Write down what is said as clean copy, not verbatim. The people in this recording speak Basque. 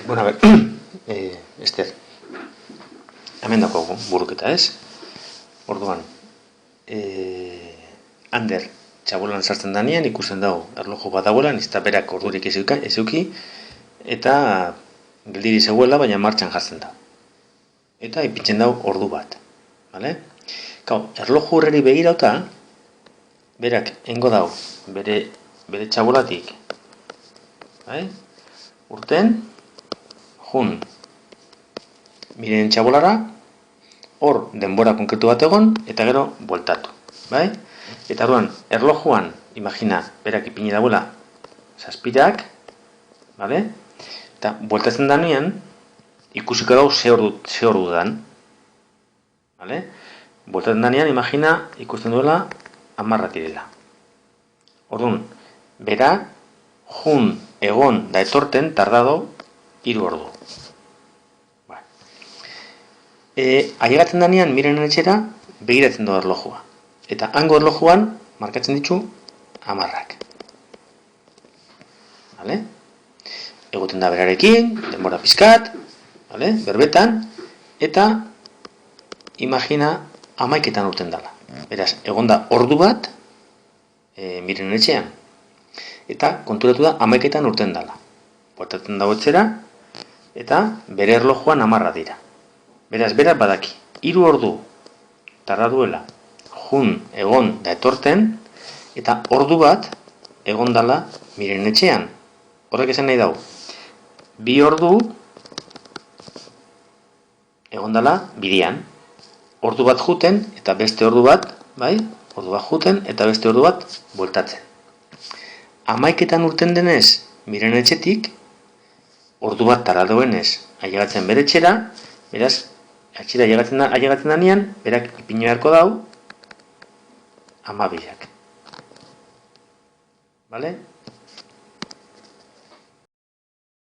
Bueno, a ver, Ester, hemen dago buruketa, ez? Orduan, Ander, txabolan sartzen danean ikusten dago, erloju bat dagoela, nizta berak ordurik ezuki, eta geldiri zegoela, baina martxan jartzen da. Eta ipintzen dago ordu bat, bale? Kau, erloju horreri begirauta, berak engo dago, bere txabolatik, bai? Urten, jun, miren txabolara, hor denbora konkretu bat egon, eta gero bueltatu, bai? Eta orduan, erlojuan, imagina, berak ipini dagoela, zazpirak, bale? Eta bueltatzen danean, ikusiko dago ze ordu dan, bale? Bueltatzen danean, imagina, ikusten duela, 10 direla. Orduan, bera, jun, egon, da etorten, tardado, 3 ordu. Ailegatzen danean, miren etxera, begiratzen du erlojua. Eta hango erlojuan, markatzen ditu, 10. Vale? Egoten da berarekin, denbora pizkat, vale? Berbetan, eta imagina 11etan urten dela. Beraz, egonda ordu bat, miren etxean. Eta konturatu da 11etan urten dela. Bueltatzen dago etxera, eta bere erlojuan 10 dira. Beraz, beraz badaki, 3 ordu tarda duela, jun, egon, da etorten, eta ordu bat egon dala miren etxean. Horrek esan nahi dago, 2 ordu egon dala bidean. Ordu bat juten, eta beste ordu bat, bai? Ordu bat juten, eta beste ordu bat bueltatzen. 11etan urten denez, miren etxetik, ordu bat tarda duenez, ailegatzen bere etxera, beraz, atxira ailegatzen danean, berak ipino beharko dau, 12. Bale?